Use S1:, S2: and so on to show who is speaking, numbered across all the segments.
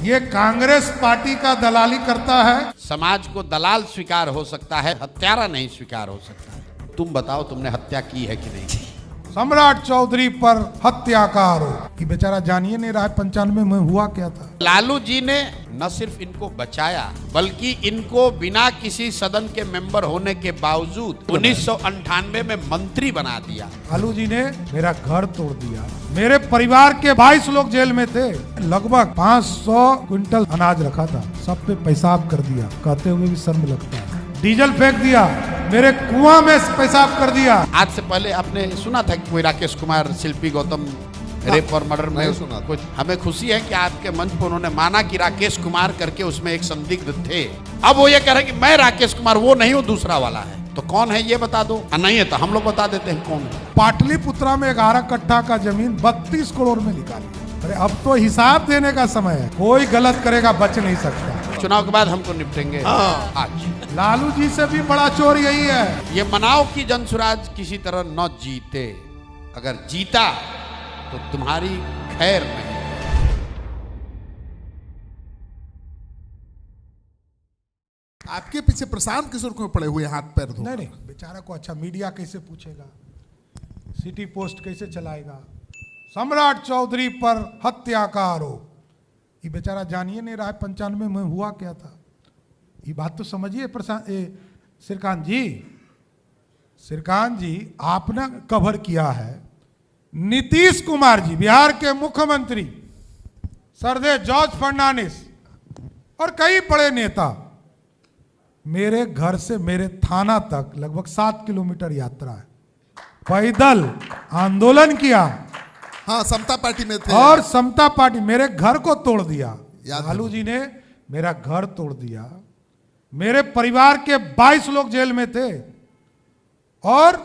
S1: ये कांग्रेस पार्टी का दलाली करता है।
S2: समाज को दलाल स्वीकार हो सकता है, हत्यारा नहीं स्वीकार हो सकता है। तुम बताओ तुमने हत्या की है कि नहीं?
S1: सम्राट चौधरी पर हत्या का आरोप। ये बेचारा जानिए नहीं रहा है 95 में हुआ क्या था।
S2: लालू जी ने न सिर्फ इनको बचाया बल्कि इनको बिना किसी सदन के मेंबर होने के बावजूद 1998 में मंत्री बना दिया।
S1: लालू जी ने मेरा घर तोड़ दिया। मेरे परिवार के 22 लोग जेल में थे। लगभग 500 क्विंटल अनाज रखा था, सब पे पेशाब कर दिया। कहते हुए भी शर्म लगता है। डीजल फेंक दिया, मेरे कुआं में पेशाब कर दिया।
S2: आज से पहले आपने सुना था कि कोई राकेश कुमार, शिल्पी गौतम रेप और मर्डर में
S3: सुना
S2: कुछ? हमें खुशी है कि आपके मंच पर उन्होंने माना कि राकेश कुमार करके उसमें एक संदिग्ध थे। अब वो ये कह रहे हैं कि मैं राकेश कुमार वो नहीं हूँ, दूसरा वाला है। तो कौन है ये बता दो। नहीं है तो हम लोग बता देते हैं कौन है।
S1: पाटलिपुत्रा में 11 कट्ठा का जमीन 32 करोड़ में निकाली। अरे अब तो हिसाब देने का समय है। कोई गलत करेगा बच नहीं सकता।
S2: चुनाव के बाद हमको निपटेंगे। आज
S1: लालू जी से भी बड़ा चोर यही है।
S2: ये मनाओ कि जनसुराज किसी तरह न जीते। अगर जीता तो तुम्हारी खैर नहीं।
S3: आपके पीछे प्रशांत किशोर क्यों पड़े हुए हाथ पैर धो?
S1: नहीं, बेचारा को अच्छा मीडिया कैसे पूछेगा, सिटी पोस्ट कैसे चलाएगा। सम्राट चौधरी पर हत्या का आरोप। ये बेचारा जानिए नहीं रहा है 95 में हुआ क्या था। ये बात तो समझिए श्रीकांत जी, आपने कवर किया है। नीतीश कुमार जी, बिहार के मुख्यमंत्री, सरदे जॉर्ज फर्नांडिस और कई बड़े नेता मेरे घर से मेरे थाना तक लगभग 7 किलोमीटर यात्रा है, पैदल आंदोलन किया।
S3: हाँ, समता पार्टी में थे।
S1: और समता पार्टी मेरे घर को तोड़ दिया।
S3: याद है।
S1: लालू जी ने मेरा घर तोड़ दिया। मेरे परिवार के 22 लोग जेल में थे। और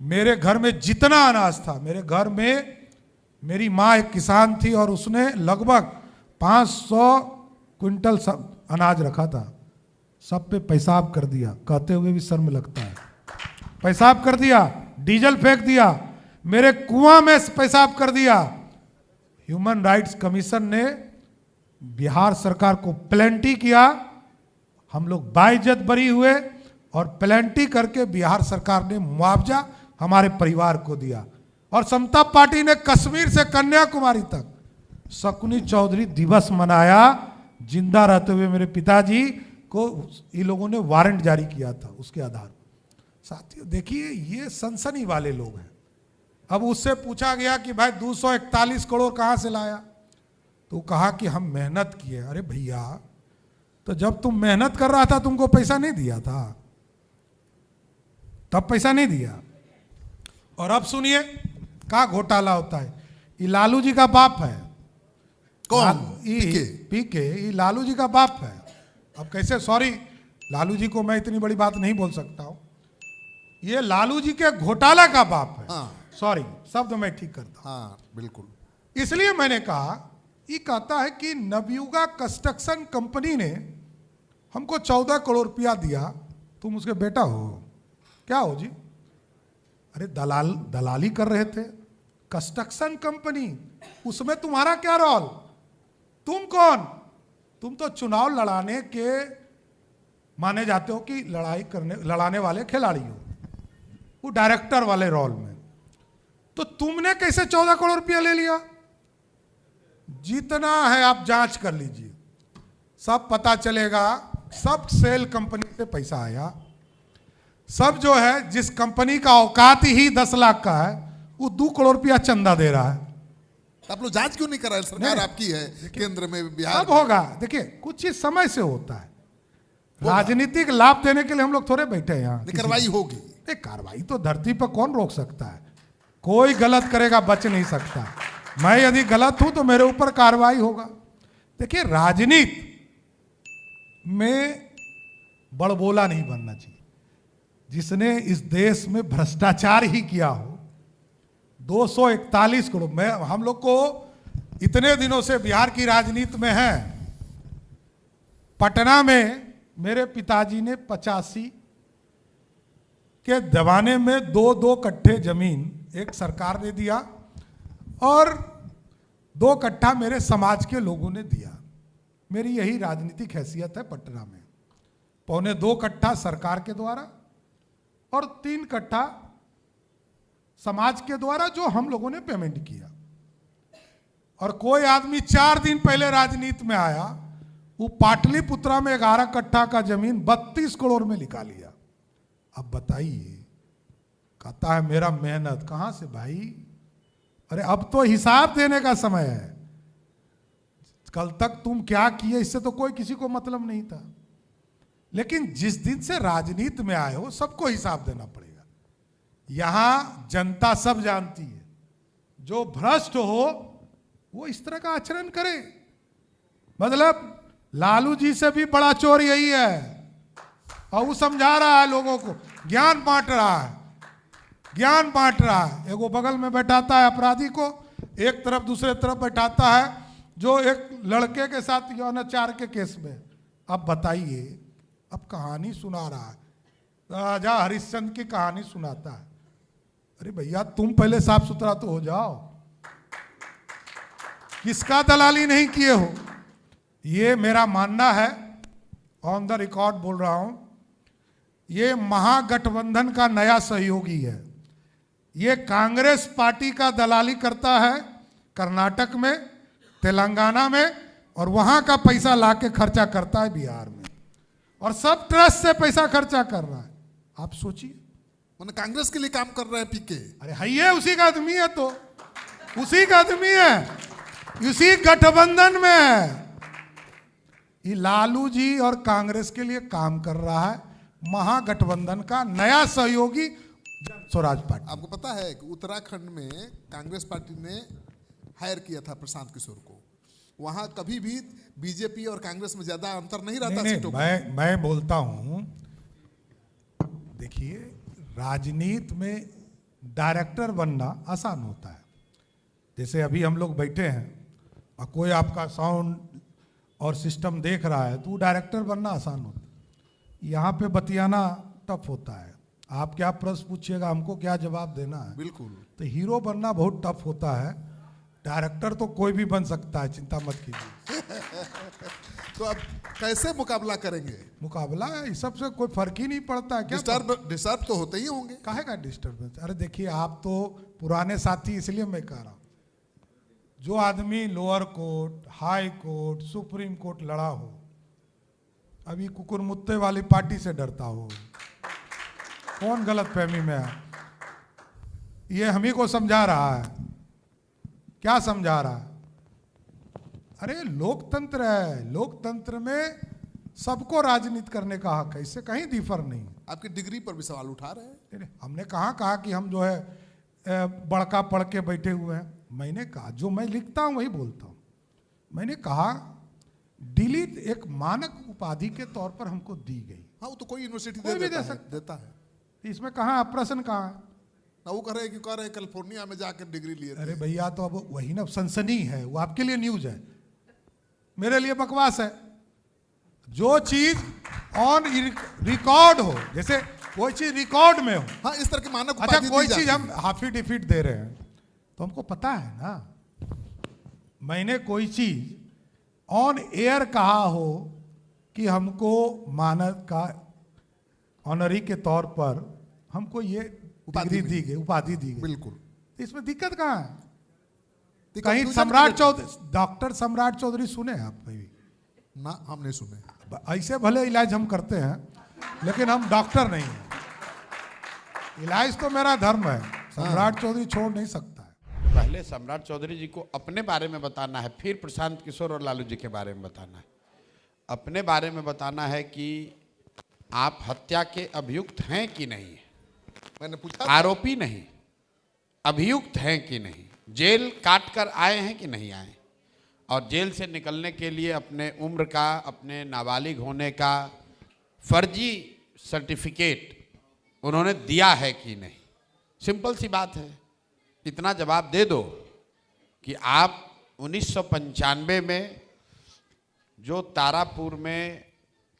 S1: मेरे घर में जितना अनाज था, मेरे घर में मेरी माँ एक किसान थी और उसने लगभग 500 क्विंटल अनाज रखा था, सब पे पेशाब कर दिया। कहते हुए भी शर्म लगता है। पेशाब कर दिया, डीजल फेंक दिया, मेरे कुआं में पेशाब कर दिया। ह्यूमन राइट्स कमीशन ने बिहार सरकार को प्लेंटी किया। हम लोग बाइज्जत बरी हुए और प्लेंटी करके बिहार सरकार ने मुआवजा हमारे परिवार को दिया। और समता पार्टी ने कश्मीर से कन्याकुमारी तक शकुनी चौधरी दिवस मनाया। जिंदा रहते हुए मेरे पिताजी को ये लोगों ने वारंट जारी किया था उसके आधार पर। साथियों देखिए, ये सनसनी वाले लोग हैं। अब उससे पूछा गया कि भाई 241 करोड़ कहां से लाया, तो कहा कि हम मेहनत किए। अरे भैया, तो जब तुम मेहनत कर रहा था तुमको पैसा नहीं दिया था? तब पैसा नहीं दिया। और अब सुनिए क्या घोटाला होता है। ये लालू जी का बाप है।
S3: कौन?
S1: पीके। ये लालू जी का बाप है। अब कैसे, सॉरी लालू जी को मैं इतनी बड़ी बात नहीं बोल सकता हूं। ये लालू जी के घोटाला का बाप है।
S3: हाँ।
S1: सॉरी, शब्द मैं ठीक करता हूं।
S3: हाँ, बिल्कुल।
S1: इसलिए मैंने कहा, ये कहता है कि नवयुगा कंस्ट्रक्शन कंपनी ने हमको 14 करोड़ रुपया दिया, तुम उसके बेटा हो। क्या हो जी? अरे दलाली कर रहे थे। कंस्ट्रक्शन कंपनी, उसमें तुम्हारा क्या रोल? तुम कौन? तुम तो चुनाव लड़ाने के माने जाते हो कि लड़ाने वाले खिलाड़ी हो, वो डायरेक्टर वाले रोल में। तो तुमने कैसे 14 करोड़ रुपया ले लिया? जितना है आप जांच कर लीजिए, सब पता चलेगा। सब सेल कंपनी से पैसा आया। सब जो है, जिस कंपनी का औकात ही 10 लाख का है, वो 2 करोड़ रुपया चंदा दे रहा है।
S3: आप लोग जांच क्यों नहीं करा? सरकार आपकी है, केंद्र में, बिहार
S1: अब होगा। देखिए, कुछ चीज समय से होता है। राजनीतिक लाभ देने के लिए हम लोग थोड़े बैठे हैं यहाँ।
S3: कार्रवाई होगी।
S1: कार्रवाई तो धरती पर कौन रोक सकता है? कोई गलत करेगा बच नहीं सकता। मैं यदि गलत हूं तो मेरे ऊपर कार्रवाई होगा। देखिए, राजनीति में बड़बोला नहीं बनना चाहिए। जिसने इस देश में भ्रष्टाचार ही किया हो, 241 करोड़ में, हम लोग को इतने दिनों से बिहार की राजनीति में है। पटना में मेरे पिताजी ने 85 के जमाने में 2-2 कट्ठे जमीन एक सरकार ने दिया और 2 कट्ठा मेरे समाज के लोगों ने दिया। मेरी यही राजनीतिक हैसियत है पटना में। 1.25 कट्ठा सरकार के द्वारा और 3 कट्ठा समाज के द्वारा जो हम लोगों ने पेमेंट किया। और कोई आदमी 4 दिन पहले राजनीति में आया, वो पाटलिपुत्रा में 11 कट्ठा का जमीन 32 करोड़ में लिखा लिया। अब बताइए, कहता है मेरा मेहनत। कहां से भाई? अरे अब तो हिसाब देने का समय है। कल तक तुम क्या किए इससे तो कोई किसी को मतलब नहीं था, लेकिन जिस दिन से राजनीति में आए हो सबको हिसाब देना पड़ेगा। यहां जनता सब जानती है, जो भ्रष्ट हो वो इस तरह का आचरण करे। मतलब लालू जी से भी बड़ा चोर यही है, और वो समझा रहा है लोगों को, ज्ञान बांट रहा है, ज्ञान बांट रहा है। एगो बगल में बैठाता है अपराधी को, एक तरफ दूसरे तरफ बैठाता है जो एक लड़के के साथ यौनाचार के केस में। अब बताइए, अब कहानी सुना रहा है, राजा हरिश्चंद्र की कहानी सुनाता है। अरे भैया तुम पहले साफ सुथरा तो हो जाओ, किसका दलाली नहीं किए हो। ये मेरा मानना है, ऑन द रिकॉर्ड बोल रहा हूं, ये महागठबंधन का नया सहयोगी है। ये कांग्रेस पार्टी का दलाली करता है कर्नाटक में, तेलंगाना में, और वहां का पैसा लाके खर्चा करता है बिहार में, और सब ट्रस्ट से पैसा खर्चा कर रहा है। आप सोचिए,
S3: मैंने कांग्रेस के लिए काम कर रहा है पीके।
S1: अरे है उसी का आदमी है, तो उसी का आदमी है, उसी गठबंधन में है। ये लालू जी और कांग्रेस के लिए काम कर रहा है, महागठबंधन का नया सहयोगी स्वराज पार्टी।
S3: आपको पता है कि उत्तराखंड में कांग्रेस पार्टी ने हायर किया था प्रशांत किशोर को। वहां कभी भी बीजेपी और कांग्रेस में ज्यादा अंतर नहीं रहता सीटों में।
S1: मैं बोलता हूं, देखिए राजनीति में डायरेक्टर बनना आसान होता है। जैसे अभी हम लोग बैठे हैं और कोई आपका साउंड और सिस्टम देख रहा है, तो डायरेक्टर बनना आसान होता है। यहाँ पे बतियाना टफ होता है। आप क्या प्रश्न पूछिएगा, हमको क्या जवाब देना है।
S3: बिल्कुल।
S1: तो हीरो बनना बहुत टफ होता है। डायरेक्टर तो कोई भी बन सकता है, चिंता मत कीजिए।
S3: तो अब कैसे मुकाबला करेंगे?
S1: मुकाबला इस सबसे कोई फर्क ही नहीं पड़ता है। क्या
S3: डिस्टर्ब तो होते ही होंगे।
S1: काहे का डिस्टर्बेंस? अरे देखिए, आप तो पुराने साथी, इसलिए मैं कह रहा हूं, जो आदमी lower court, high court, supreme court लड़ा हो, अभी कुकुर मुत्ते वाली पार्टी से डरता हो, कौन गलत फहमी में है? ये हम ही को समझा रहा है। क्या समझा रहा है? अरे लोकतंत्र है, लोकतंत्र में सबको राजनीति करने का हक है, इससे कहीं डिफर नहीं।
S3: आपकी डिग्री पर भी सवाल उठा रहे हैं।
S1: हमने कहा कि हम जो है बड़का पढ़ के बैठे हुए हैं। मैंने कहा जो मैं लिखता हूं वही बोलता हूं। मैंने कहा डिलीट एक मानक उपाधि के तौर पर हमको दी गई।
S3: हाँ, वो तो कोई यूनिवर्सिटी देता है।
S1: इसमें कहाँ प्रश्न कहाँ है?
S3: ना वो कह रहे कैलिफोर्निया में जाकर डिग्री लिए थे।
S1: अरे भैया, तो अब वही ना सनसनी है, वो आपके लिए न्यूज है, मेरे लिए बकवास है। जो चीज ऑन रिकॉर्ड हो, जैसे कोई चीज रिकॉर्ड में हो।
S3: हाँ, इस तरह के मानक।
S1: अच्छा, कोई चीज हम हाफी डिफीट दे रहे हैं तो हमको पता है ना। मैंने कोई चीज ऑन एयर कहा हो कि हमको मानक का ऑनरी के तौर पर हमको ये डिग्री दी गई, उपाधि दी गई।
S3: बिल्कुल।
S1: इसमें दिक्कत कहाँ है? कहीं सम्राट चौधरी, डॉक्टर सम्राट चौधरी सुने आप कभी?
S3: ना, हम नहीं सुने।
S1: ऐसे भले इलाज हम करते हैं, लेकिन हम डॉक्टर नहीं हैं। इलाज तो मेरा धर्म है, सम्राट चौधरी छोड़ नहीं सकता है।
S2: पहले सम्राट चौधरी जी को अपने बारे में बताना है, फिर प्रशांत किशोर और लालू जी के बारे में बताना है। अपने बारे में बताना है कि आप हत्या के अभियुक्त हैं कि नहीं।
S3: मैंने पूछा,
S2: आरोपी नहीं, अभियुक्त हैं कि नहीं, जेल काट कर आए हैं कि नहीं आए, और जेल से निकलने के लिए अपने उम्र का, अपने नाबालिग होने का फर्जी सर्टिफिकेट उन्होंने दिया है कि नहीं। सिंपल सी बात है, इतना जवाब दे दो कि आप 1995 में जो तारापुर में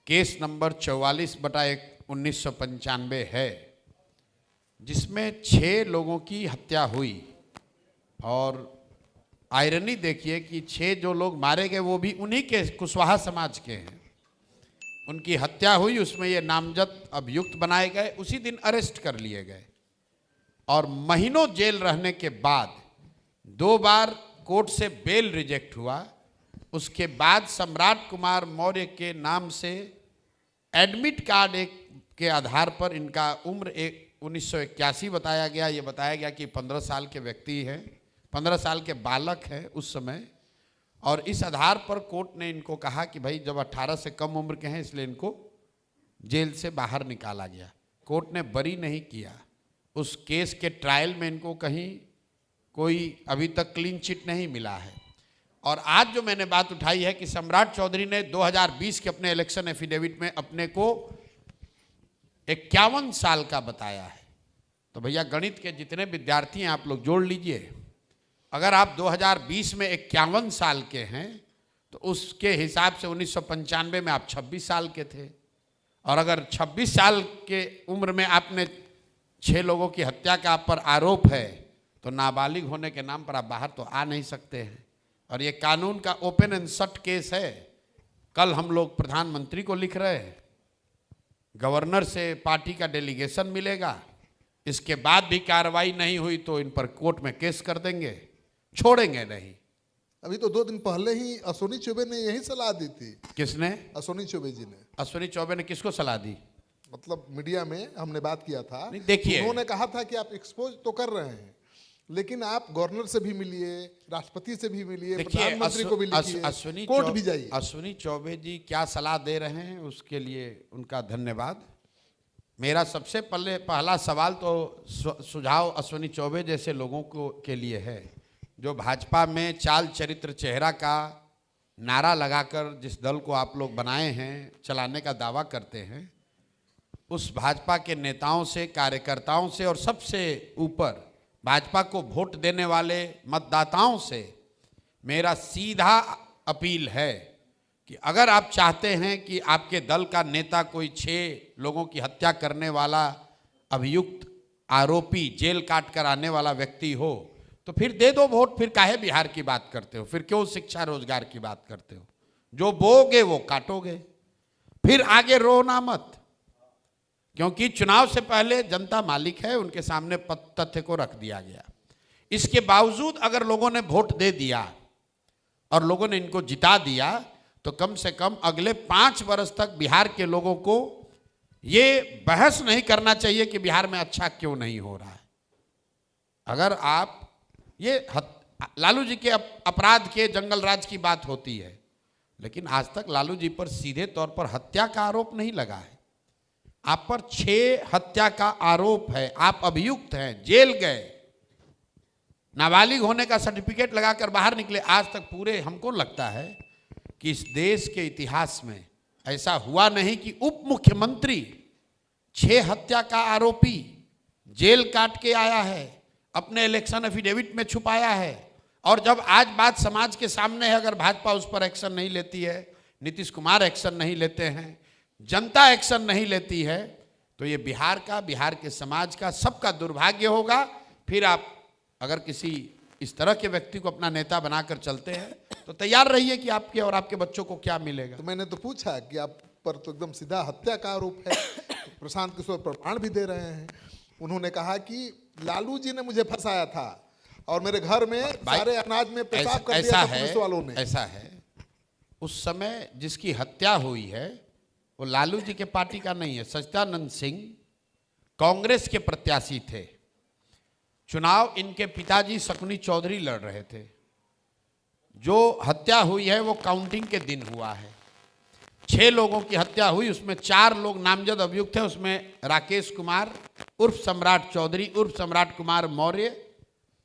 S2: केस नंबर 44/1995 है, जिसमें 6 लोगों की हत्या हुई और आयरनी देखिए कि 6 जो लोग मारे गए वो भी उन्हीं के कुशवाहा समाज के हैं। उनकी हत्या हुई, उसमें ये नामजद अभियुक्त बनाए गए, उसी दिन अरेस्ट कर लिए गए और महीनों जेल रहने के बाद 2 बार कोर्ट से बेल रिजेक्ट हुआ। उसके बाद सम्राट कुमार मौर्य के नाम से एडमिट कार्ड एक के आधार पर इनका उम्र 1981 बताया गया। ये बताया गया कि 15 साल के व्यक्ति हैं, 15 साल के बालक हैं उस समय, और इस आधार पर कोर्ट ने इनको कहा कि भाई जब 18 से कम उम्र के हैं इसलिए इनको जेल से बाहर निकाला गया। कोर्ट ने बरी नहीं किया। उस केस के ट्रायल में इनको कहीं कोई अभी तक क्लीन चिट नहीं मिला है। और आज जो मैंने बात उठाई है कि सम्राट चौधरी ने 2020 के अपने इलेक्शन एफिडेविट में अपने को 51 साल का बताया है। तो भैया गणित के जितने विद्यार्थी हैं आप लोग जोड़ लीजिए, अगर आप 2020 में 51 साल के हैं तो उसके हिसाब से 1995 में आप 26 साल के थे, और अगर 26 साल के उम्र में आपने 6 लोगों की हत्या का आप पर आरोप है तो नाबालिग होने के नाम पर आप बाहर तो आ नहीं सकते हैं। और ये कानून का ओपन एंड शट केस है। कल हम लोग प्रधानमंत्री को लिख रहे हैं, गवर्नर से पार्टी का डेलीगेशन मिलेगा, इसके बाद भी कार्रवाई नहीं हुई तो इन पर कोर्ट में केस कर देंगे, छोड़ेंगे नहीं।
S3: अभी तो 2 दिन पहले ही अश्विनी चौबे ने यही सलाह दी थी।
S2: किसने?
S3: अश्विनी चौबे जी ने।
S2: अश्विनी चौबे ने किसको सलाह दी?
S3: मतलब मीडिया में हमने बात किया था।
S2: नहीं, देखिए
S3: उन्होंने कहा था कि आप एक्सपोज तो कर रहे हैं लेकिन आप गवर्नर से भी मिलिए, राष्ट्रपति से भी मिलिए, प्रधानमंत्री को भी लिखिए, कोर्ट भी जाइए।
S2: अश्विनी चौबे जी क्या सलाह दे रहे हैं उसके लिए उनका धन्यवाद। मेरा सबसे पहला सवाल तो सुझाव अश्विनी चौबे जैसे लोगों को के लिए है जो भाजपा में चाल चरित्र चेहरा का नारा लगाकर जिस दल को आप लोग बनाए हैं, चलाने का दावा करते हैं, उस भाजपा के नेताओं से, कार्यकर्ताओं से और सबसे ऊपर भाजपा को वोट देने वाले मतदाताओं से मेरा सीधा अपील है कि अगर आप चाहते हैं कि आपके दल का नेता कोई 6 लोगों की हत्या करने वाला अभियुक्त, आरोपी, जेल काट कर आने वाला व्यक्ति हो तो फिर दे दो वोट। फिर काहे बिहार की बात करते हो? फिर क्यों शिक्षा रोजगार की बात करते हो? जो बोगे वो काटोगे, फिर आगे रोना मत, क्योंकि चुनाव से पहले जनता मालिक है, उनके सामने तथ्य को रख दिया गया। इसके बावजूद अगर लोगों ने वोट दे दिया और लोगों ने इनको जिता दिया तो कम से कम अगले 5 वर्ष तक बिहार के लोगों को ये बहस नहीं करना चाहिए कि बिहार में अच्छा क्यों नहीं हो रहा है। अगर आप ये लालू जी के अपराध के जंगल राज की बात होती है, लेकिन आज तक लालू जी पर सीधे तौर पर हत्या का आरोप नहीं लगा है। आप पर 6 हत्या का आरोप है, आप अभियुक्त हैं, जेल गए, नाबालिग होने का सर्टिफिकेट लगाकर बाहर निकले। आज तक पूरे हमको लगता है कि इस देश के इतिहास में ऐसा हुआ नहीं कि उप मुख्यमंत्री 6 हत्या का आरोपी जेल काट के आया है, अपने इलेक्शन एफिडेविट में छुपाया है, और जब आज बात समाज के सामने है, अगर भाजपा उस पर एक्शन नहीं लेती है, नीतीश कुमार एक्शन नहीं लेते हैं, जनता एक्शन नहीं लेती है, तो ये बिहार का, बिहार के समाज का, सबका दुर्भाग्य होगा। फिर आप अगर किसी इस तरह के व्यक्ति को अपना नेता बनाकर चलते हैं तो तैयार रहिए कि आपके और आपके बच्चों को क्या मिलेगा।
S3: तो मैंने तो पूछा कि आप पर तो एकदम सीधा हत्या का आरोप है, तो प्रशांत किशोर प्रमाण भी दे रहे हैं। उन्होंने कहा कि लालू जी ने मुझे फंसाया था और मेरे घर में सारे अनाज में पेशाब कर दिया था पुलिस वालों ने।
S2: ऐसा है, उस समय जिसकी हत्या हुई है वो लालू जी के पार्टी का नहीं है। सच्चिदानंद सिंह कांग्रेस के प्रत्याशी थे। चुनाव इनके पिताजी शकुनी चौधरी लड़ रहे थे। जो हत्या हुई है वो काउंटिंग के दिन हुआ है। 6 लोगों की हत्या हुई, उसमें 4 लोग नामजद अभियुक्त थे। उसमें राकेश कुमार उर्फ सम्राट चौधरी उर्फ सम्राट कुमार मौर्य,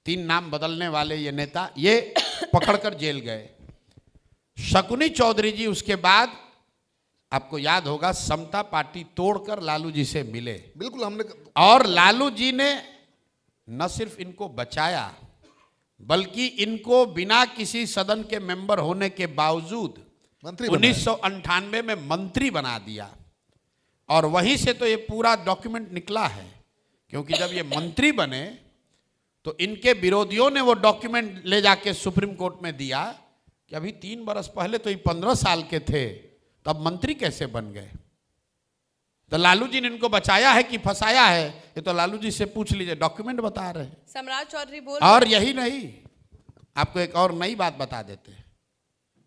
S2: 3 नाम बदलने वाले ये नेता, ये पकड़कर जेल गए। शकुनी चौधरी जी उसके बाद, आपको याद होगा, समता पार्टी तोड़कर लालू जी से मिले।
S3: बिल्कुल, हमने
S2: और लालू जी ने न सिर्फ इनको बचाया बल्कि इनको बिना किसी सदन के मेंबर होने के बावजूद 1998 में मंत्री बना दिया। और वहीं से तो ये पूरा डॉक्यूमेंट निकला है, क्योंकि जब ये मंत्री बने तो इनके विरोधियों ने वो डॉक्यूमेंट ले जाके सुप्रीम कोर्ट में दिया कि अभी 3 बरस पहले तो ये 15 साल के थे, तब मंत्री कैसे बन गए। तो लालू जी ने इनको बचाया है कि फंसाया है, ये तो लालू जी से पूछ लीजिए, डॉक्यूमेंट बता रहे हैं।
S4: सम्राट चौधरी बोल
S2: और यही नहीं, आपको एक और नई बात बता देते हैं,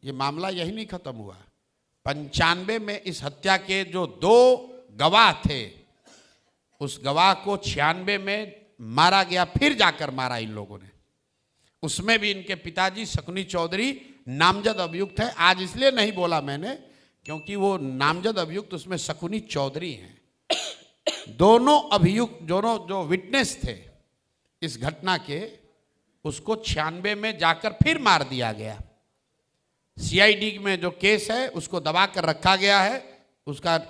S2: ये मामला यही नहीं खत्म हुआ। 95 में इस हत्या के जो 2 गवाह थे, उस गवाह को 96 में मारा गया, फिर जाकर मारा इन लोगों ने। उसमें भी इनके पिताजी शकुनी चौधरी नामजद अभियुक्त है। आज इसलिए नहीं बोला मैंने क्योंकि वो नामजद अभियुक्त उसमें शकुनी चौधरी हैं। दोनों अभियुक्त, दोनों जो विटनेस थे इस घटना के, उसको 96 में जाकर फिर मार दिया गया। सीआईडी में जो केस है उसको दबा कर रखा गया है, उसका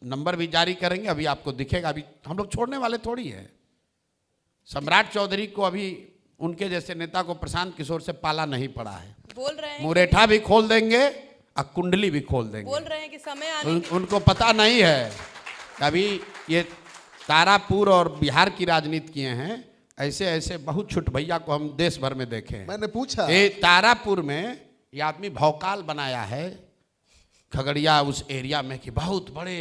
S2: नंबर भी जारी करेंगे, अभी आपको दिखेगा। अभी हम लोग छोड़ने वाले थोड़ी है। सम्राट चौधरी को अभी उनके जैसे नेता को प्रशांत किशोर से पाला नहीं पड़ा है।
S4: बोल रहे हैं,
S2: मुरेठा भी खोल देंगे और कुंडली भी खोल देंगे।
S4: बोल रहे हैं कि समय आने
S2: उनको पता नहीं है। अभी ये तारापुर और बिहार की राजनीति किए हैं, ऐसे ऐसे बहुत छुट भैया को हम देश भर में देखे हैं।
S3: मैंने पूछा,
S2: ये तारापुर में ये आदमी भौकाल बनाया है खगड़िया उस एरिया में कि बहुत बड़े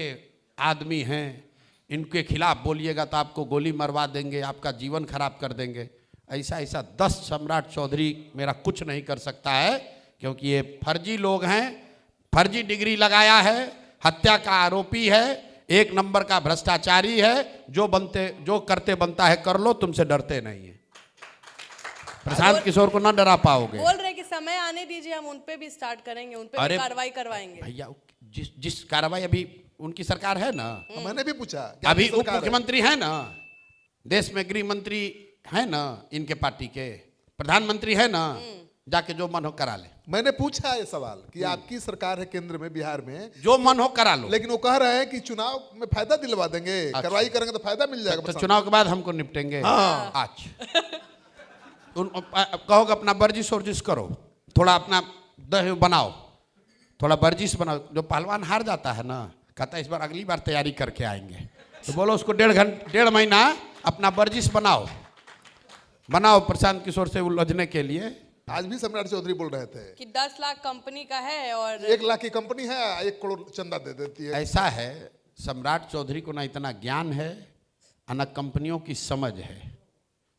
S2: आदमी हैं, इनके खिलाफ बोलिएगा तो आपको गोली मरवा देंगे, आपका जीवन खराब कर देंगे। ऐसा ऐसा 10 सम्राट चौधरी मेरा कुछ नहीं कर सकता है, क्योंकि ये फर्जी लोग हैं, फर्जी डिग्री लगाया है, हत्या का आरोपी है, 1 नंबर का भ्रष्टाचारी है। जो करते बनता है कर लो, तुमसे डरते नहीं है। प्रशांत किशोर को ना डरा पाओगे।
S4: बोल रहे हैं कि समय आने दीजिए, हम उन पे भी स्टार्ट करेंगे, उन पे भी कार्रवाई करवाएंगे।
S2: भैया जिस कार्रवाई अभी उनकी सरकार है ना,
S3: मैंने भी पूछा,
S2: अभी उप मुख्यमंत्री है ना, देश में गृह मंत्री है ना, इनके पार्टी के प्रधानमंत्री है ना, जाके जो मन हो करा ले।
S3: मैंने पूछा ये सवाल कि आपकी सरकार है केंद्र में, बिहार में,
S2: जो मन हो करा लो।
S3: लेकिन वो कह रहे हैं कि चुनाव में फायदा दिलवा देंगे, कार्रवाई करेंगे तो फायदा मिल जाएगा।
S2: तो चुनाव के बाद हमको निपटेंगे। आज कहोगे अपना वर्जिश वर्जिश करो, थोड़ा अपना दह बनाओ, थोड़ा वर्जिश बनाओ। जो पहलवान हार जाता है ना, कहता है इस बार अगली बार तैयारी करके आएंगे, तो बोलो उसको 1.5 महीना अपना वर्जिश बनाओ प्रशांत किशोर से उलझने के लिए।
S3: आज भी सम्राट चौधरी बोल रहे थे
S4: कि 10 लाख कंपनी का है और
S3: 1 लाख की कंपनी है, 1 करोड़ चंदा दे देती है।
S2: ऐसा है, सम्राट चौधरी को ना इतना ज्ञान है न कंपनियों की समझ है।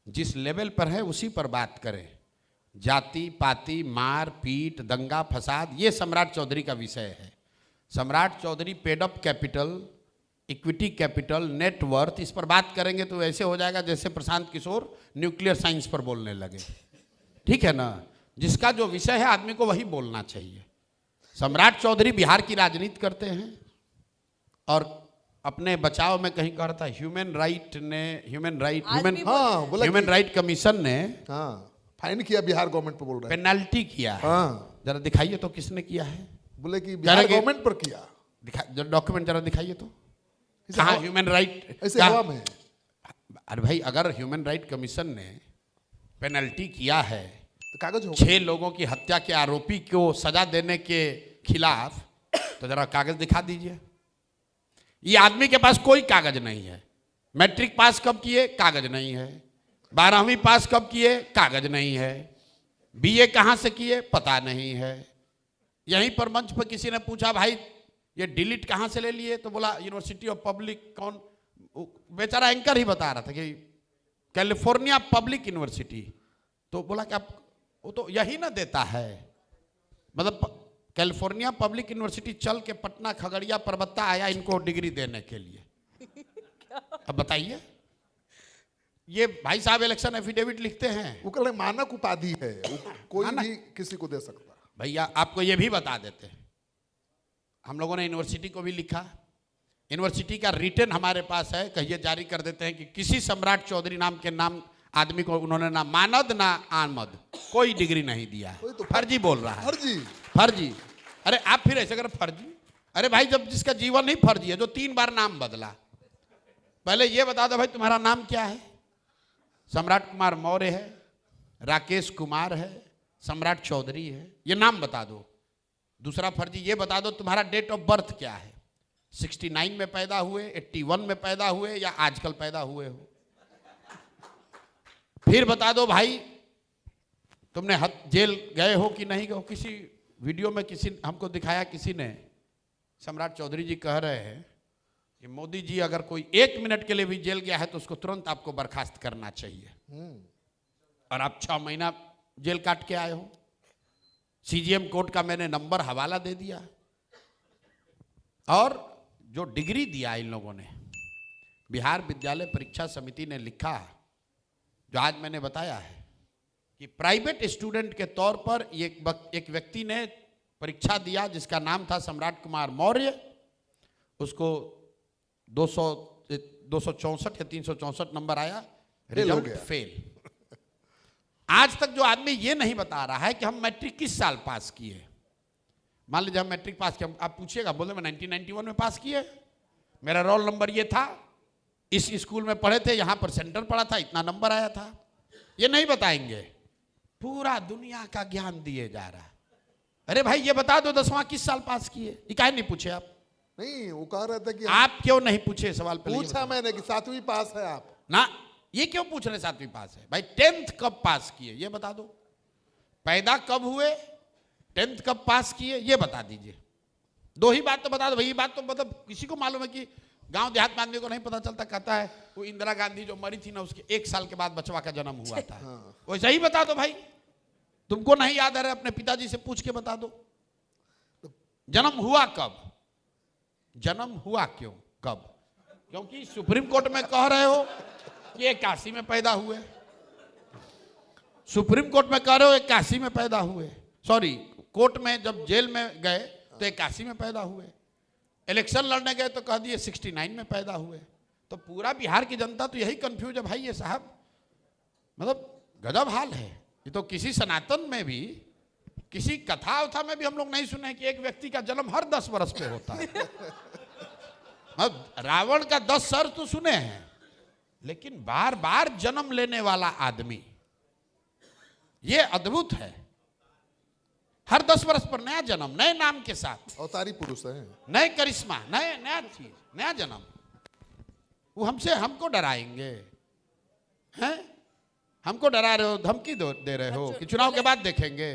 S2: जिस लेवल पर है उसी पर बात करें। जाति पाति, मार पीट, दंगा फसाद, ये सम्राट चौधरी का विषय है। Samrat Choudhary paid up capital, equity capital, net worth, इस पर बात करेंगे तो ऐसे हो जाएगा जैसे प्रशांत किशोर न्यूक्लियर साइंस पर बोलने लगे। ठीक है ना, जिसका जो विषय है आदमी को वही बोलना चाहिए। सम्राट चौधरी बिहार की राजनीति करते हैं और अपने बचाव में कहीं कह रहा था ह्यूमन राइट कमीशन ने
S3: फाइन किया बिहार गवर्नमेंट पर, बोल रहे हैं
S2: पेनल्टी किया है। जरा दिखाइए तो किसने किया है।
S3: बोले कि बिहार गवर्नमेंट पर किया।
S2: जरा डॉक्यूमेंट जरा दिखाइए तो, कहाँ ह्यूमन राइट
S3: ऐसे हवा में।
S2: अरे भाई, अगर ह्यूमन राइट कमीशन ने पेनल्टी किया है
S3: तो कागज होगा।
S2: 6 लोगों की हत्या के आरोपी को सजा देने के खिलाफ, तो जरा कागज दिखा दीजिए। ये आदमी के पास कोई कागज नहीं है। मैट्रिक पास कब किए, कागज नहीं है। 12वीं पास कब किए, कागज नहीं है। बीए कहाँ से किए, पता नहीं है। यहीं पर मंच पर किसी ने पूछा, भाई ये डिलीट कहाँ से ले लिए, तो बोला यूनिवर्सिटी ऑफ पब्लिक, कौन, बेचारा एंकर ही बता रहा था कि कैलिफोर्निया पब्लिक यूनिवर्सिटी। तो बोला कि आप, वो तो यही ना देता है, मतलब कैलिफोर्निया पब्लिक यूनिवर्सिटी चल के पटना खगड़िया परबत्ता आया इनको डिग्री देने के लिए। अब बताइए, ये भाई साहब इलेक्शन एफिडेविट लिखते हैं,
S3: वो कह रहे मानक उपाधि है, कोई भी किसी को दे सकता।
S2: भैया आपको ये भी बता देते हैं, हम लोगों ने यूनिवर्सिटी को भी लिखा, यूनिवर्सिटी का रिटर्न हमारे पास है, कहिए जारी कर देते हैं कि किसी सम्राट चौधरी नाम के नाम आदमी को उन्होंने ना मानद ना आमद कोई डिग्री नहीं दिया है।
S3: तो
S2: फर्जी बोल रहा है,
S3: फर्जी।
S2: अरे आप फिर ऐसे कर फर्जी। अरे भाई, जब जिसका जीवन ही फर्जी है, जो 3 बार नाम बदला, पहले ये बता दो भाई तुम्हारा नाम क्या है। सम्राट कुमार मौर्य है, राकेश कुमार है, सम्राट चौधरी है, ये नाम बता दो। दूसरा फर्जी ये बता दो तुम्हारा डेट ऑफ बर्थ क्या है, 69 में पैदा हुए, 81 में पैदा हुए या आजकल पैदा हुए हो। फिर बता दो भाई, तुमने जेल गए हो कि नहीं गए हो? किसी वीडियो में किसी हमको दिखाया, किसी ने, सम्राट चौधरी जी कह रहे हैं कि मोदी जी अगर कोई 1 मिनट के लिए भी जेल गया है तो उसको तुरंत आपको बर्खास्त करना चाहिए। और आप 6 महीना जेल काट के आए हो। सीजीएम कोर्ट का मैंने नंबर हवाला दे दिया। और जो डिग्री दिया इन लोगों ने, बिहार विद्यालय परीक्षा समिति ने लिखा, जो आज मैंने बताया है कि प्राइवेट स्टूडेंट के तौर पर एक व्यक्ति ने परीक्षा दिया जिसका नाम था सम्राट कुमार मौर्य, उसको 264 या 364 नंबर आया, रिजल्ट फेल। आज तक जो आदमी ये नहीं बता रहा है कि हम मैट्रिक किस साल पास किए। मान लीजिए हम मैट्रिक पास किया, आप पूछिएगा, बोले मैं 1991 में पास किए, मेरा रोल नंबर ये था, इस स्कूल में पढ़े थे, यहां पर सेंटर पढ़ा था, इतना नंबर आया था। ये नहीं बताएंगे। पूरा दुनिया का ज्ञान दिए जा रहा है। अरे भाई ये बता दो 10वां किस साल पास किए, ये काहे नहीं पूछे आप?
S3: नहीं, वो कह रहे थे कि
S2: आप क्यों नहीं पूछे सवाल?
S3: पूछा मैंने कि 7वीं पास है आप
S2: ना, ये क्यों पूछ रहे 7वीं पास है? भाई 10th कब पास किए ये बता दो। पैदा कब हुए, 10th कब पास किए ये बता दीजिए। 2 ही बात तो बता दो भाई। ये बात तो मतलब किसी को मालूम है कि गांव देहात में आदमी को नहीं पता चलता। कहता है वो इंदिरा गांधी जो मरी थी ना, उसके 1 साल के बाद बचवा का जन्म हुआ था। वैसा ही बता दो भाई। तुमको नहीं याद है, अपने पिताजी से पूछ के बता दो जन्म हुआ कब, जन्म हुआ क्यों, कब? क्योंकि सुप्रीम कोर्ट में कह रहे हो कि 81 में पैदा हुए, सुप्रीम कोर्ट में कह रहे हो 81 में पैदा हुए, सॉरी कोर्ट में जब जेल में गए तो 81 में पैदा हुए, इलेक्शन लड़ने गए तो कह दिए 69 में पैदा हुए। तो पूरा बिहार की जनता तो यही कंफ्यूज है भाई। ये साहब मतलब गजब हाल है। ये तो किसी सनातन में भी, किसी कथा उथा में भी हम लोग नहीं सुने कि एक व्यक्ति का जन्म हर 10 वर्ष पे होता है। अब रावण का 10 सर तो सुने हैं, लेकिन बार बार जन्म लेने वाला आदमी, ये अद्भुत है। हर 10 वर्ष पर नया जन्म, नए नाम के साथ,
S3: अवतारी पुरुष है,
S2: नए करिश्मा, नया चीज, नया जन्म। वो हमको डराएंगे हैं? हमको डरा रहे हो, धमकी दे रहे हो कि चुनाव के बाद देखेंगे।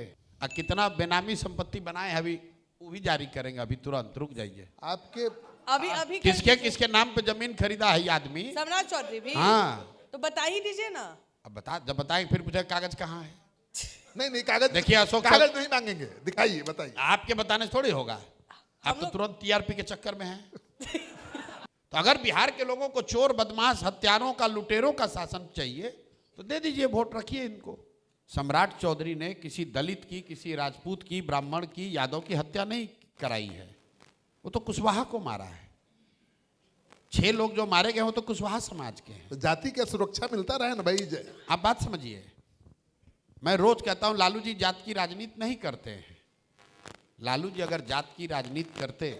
S2: कितना बेनामी संपत्ति बनाए अभी वो भी जारी करेंगे, अभी तुरंत रुक जाइए।
S3: आपके
S4: अभी
S2: किसके नाम पे जमीन खरीदा है ये आदमी?
S4: सम्राट चौधरी भी।
S2: हाँ
S4: तो बता ही दीजिए ना।
S2: अब जब बताएंगे फिर पूछे कागज कहाँ है।
S3: नहीं कागज,
S2: देखिए अशोक,
S3: कागज नहीं मांगेंगे, दिखाइए, बताइए।
S2: आपके बताने से थोड़ी होगा, आप तो तुरंत टीआरपी के चक्कर में हैं। तो अगर बिहार के लोगों को चोर, बदमाश, हत्यारों का, लुटेरों का शासन चाहिए तो दे दीजिए वोट, रखिए इनको। सम्राट चौधरी ने किसी दलित की, किसी राजपूत की, ब्राह्मण की, यादव की हत्या नहीं कराई है। वो तो कुशवाहा को मारा है। 6 लोग जो मारे गए हो तो कुशवाहा समाज के हैं।
S3: तो जाति का सुरक्षा मिलता रहे ना भाई।
S2: आप बात समझिए। मैं रोज कहता हूं लालू जी जात की राजनीति नहीं करते हैं। लालू जी अगर जात की राजनीति करते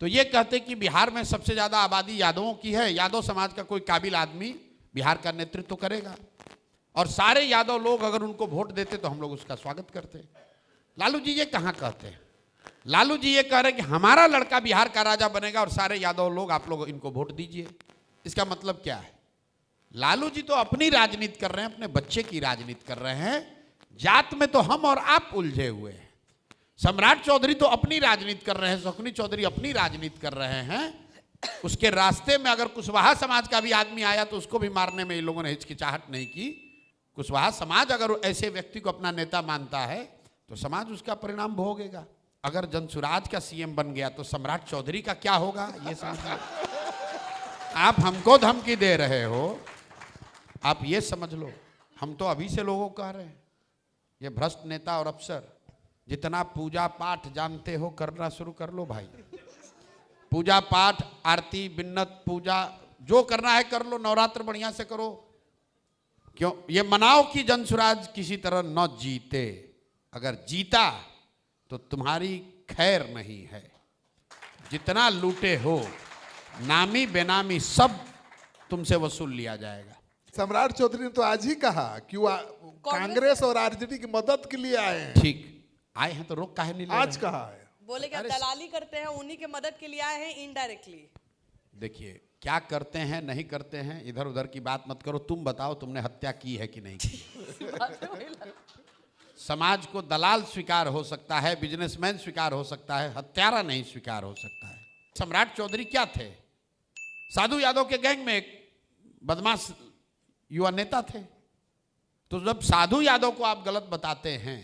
S2: तो ये कहते कि बिहार में सबसे ज्यादा आबादी यादवों की है, यादव समाज का कोई काबिल आदमी बिहार का नेतृत्व करेगा, और सारे यादव लोग अगर उनको वोट देते तो हम लोग उसका स्वागत करते। लालू जी ये कहाँ कहते हैं? लालू जी ये कह रहे हैं कि हमारा लड़का बिहार का राजा बनेगा और सारे यादव लोग, आप लोग इनको वोट दीजिए। इसका मतलब क्या है? लालू जी तो अपनी राजनीति कर रहे हैं, अपने बच्चे की राजनीति कर रहे हैं। जात में तो हम और आप उलझे हुए हैं। सम्राट चौधरी तो अपनी राजनीति कर रहे हैं, शकुनी चौधरी अपनी राजनीति कर रहे हैं। उसके रास्ते में अगर कुशवाहा समाज का भी आदमी आया तो उसको भी मारने में इन लोगों ने हिचकिचाहट नहीं की। कुशवाहा समाज अगर ऐसे व्यक्ति को अपना नेता मानता है तो समाज उसका परिणाम भोगेगा। अगर जनसुराज का सीएम बन गया तो सम्राट चौधरी का क्या होगा ये समझिए। आप हमको धमकी दे रहे हो, आप ये समझ लो। हम तो अभी से लोगों को कह रहे हैं, ये भ्रष्ट नेता और अफसर, जितना पूजा पाठ जानते हो करना शुरू कर लो भाई। पूजा पाठ, आरती, बिन्नत, पूजा जो करना है कर लो, नवरात्र बढ़िया से करो। क्यों ये मनाओ कि जनसुराज किसी तरह न जीते। अगर जीता तो तुम्हारी खैर नहीं है। जितना लूटे हो, नामी बेनामी सब तुमसे वसूल लिया जाएगा।
S3: सम्राट चौधरी ने तो आज ही कहा कि वो कांग्रेस और आरजेडी की मदद के लिए आए हैं।
S2: ठीक आए हैं तो रोक काहे नहीं ले रहे?
S3: आज कहा है,
S4: बोले कि आप दलाली करते हैं, उन्हीं के मदद के लिए आए हैं इनडायरेक्टली।
S2: देखिए, क्या करते हैं नहीं करते हैं इधर उधर की बात मत करो। तुम बताओ, तुमने हत्या की है कि नहीं की? समाज को दलाल स्वीकार हो सकता है, बिजनेसमैन स्वीकार हो सकता है, हत्यारा नहीं स्वीकार हो सकता है। सम्राट चौधरी क्या थे? साधु यादव के गैंग में एक बदमाश युवा नेता थे। तो जब साधु यादव को आप गलत बताते हैं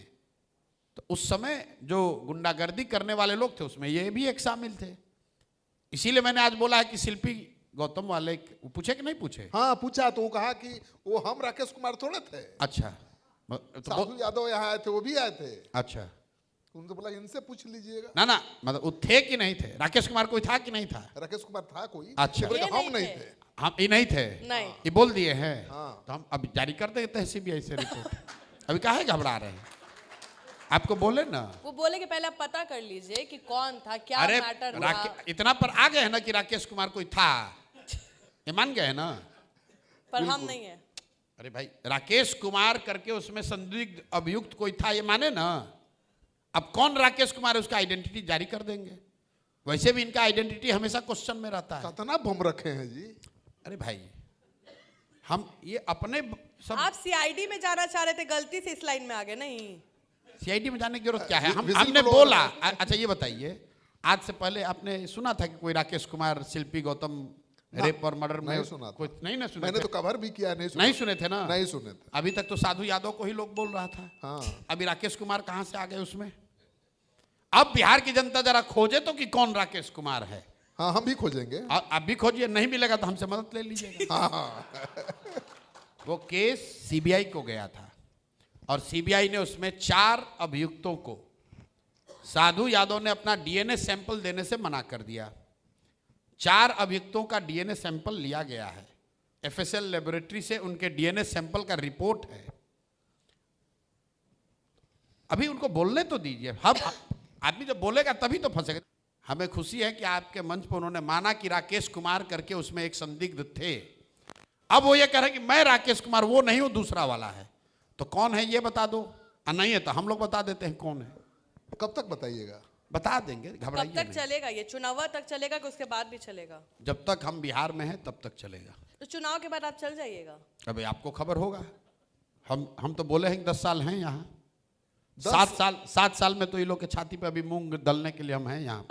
S2: तो उस समय जो गुंडागर्दी करने वाले लोग थे उसमें ये भी एक शामिल थे। इसीलिए मैंने आज बोला है कि शिल्पी गौतम वाले पूछे कि नहीं पूछे?
S3: हाँ पूछा तो वो कहा कि वो हम राकेश कुमार थोड़े थे।
S2: अच्छा, तो
S3: साधु यादव यहाँ आए थे, वो भी आए थे।
S2: अच्छा,
S3: उनको बोला इनसे पूछ लीजिएगा।
S2: ना ना, मतलब वो थे कि नहीं थे? राकेश कुमार कोई था कि नहीं था?
S3: राकेश कुमार था कोई।
S2: अच्छा।
S3: ये बोले कि
S4: ये
S3: हम
S4: नहीं
S3: नहीं
S4: थे।
S3: थे।
S2: हम ये नहीं थे?
S4: नहीं।
S2: ये बोल दिए हैं।
S3: हाँ।
S2: तो हम अब जारी कर देते हैं सीबीआई से रिपोर्ट। अभी काहे घबरा रहे हैं? आपको बोले ना,
S4: वो बोले कि पहले आप पता कर लीजिए कि कौन था, क्या
S2: अरे
S4: मैटर था।
S2: इतना पर आ गए हैं ना कि राकेश कुमार कोई था, ये मान गए हैं ना?
S4: पर हम नहीं है।
S2: अरे भाई, राकेश कुमार करके उसमें संदिग्ध अभियुक्त कोई था, ये माने ना? अब कौन राकेश कुमार है उसका आइडेंटिटी जारी कर देंगे। वैसे भी इनका आइडेंटिटी हमेशा क्वेश्चन में रहता है।
S3: कितना बम रखे हैं जी।
S2: अरे भाई, हम ये अपने सब
S4: आप सीआईडी में जाना चाह रहे थे, गलती से इस लाइन में आ गए। नहीं,
S2: सीआईडी में जाने की जरूरत क्या है? हमने
S3: whistleblower
S2: बोला। अच्छा ये बताइए, आज से पहले आपने सुना था कि कोई राकेश कुमार शिल्पी गौतम रेप और मर्डर में
S3: नहीं सुना था।
S2: कुछ नहीं ना सुने
S3: मैंने
S2: थे?
S3: तो कवर भी किया, नहीं सुना।
S2: नहीं सुने थे ना?
S3: नहीं सुने थे।
S2: अभी तक तो साधु यादव को ही लोग बोल रहा था।
S3: हाँ।
S2: अभी राकेश कुमार कहां से आ गए उसमें? अब बिहार की जनता जरा खोजे तो कि कौन राकेश कुमार है।
S3: हाँ हम भी खोजेंगे।
S2: अब भी खोजिए, नहीं मिलेगा तो हमसे मदद ले लीजिएगा।
S3: हाँ।
S2: वो केस सीबीआई को गया था और सीबीआई ने उसमें 4 अभियुक्तों को साधु यादव ने अपना डीएनए सैंपल देने से मना कर दिया। 4 अभियुक्तों का डीएनए सैंपल लिया गया है, एफएसएल लेबोरेटरी से उनके डीएनए सैंपल का रिपोर्ट है। अभी उनको बोलने तो दीजिए। हम आदमी जब बोलेगा तभी तो फंसेगा। हमें खुशी है कि आपके मंच पर उन्होंने माना कि राकेश कुमार करके उसमें एक संदिग्ध थे। अब वो ये कह रहे हैं कि मैं राकेश कुमार वो नहीं हूं, दूसरा वाला है। तो कौन है ये बता दो। नहीं है तो हम लोग बता देते हैं कौन है।
S3: कब तक बताइएगा?
S2: बता देंगे,
S4: कब
S2: घबराइए
S4: तक
S2: नहीं।
S4: चलेगा ये? चुनाव तक चलेगा कि उसके बाद भी चलेगा?
S2: जब तक हम बिहार में हैं तब तक चलेगा।
S4: तो चुनाव के बाद आप चल जाइएगा।
S2: अभी आपको खबर होगा। हम तो बोले हैं कि 10 साल हैं यहाँ।
S3: 10
S2: 7 साल में तो ये लोग के छाती पे अभी मूंग दलने के लिए हम हैं यहाँ।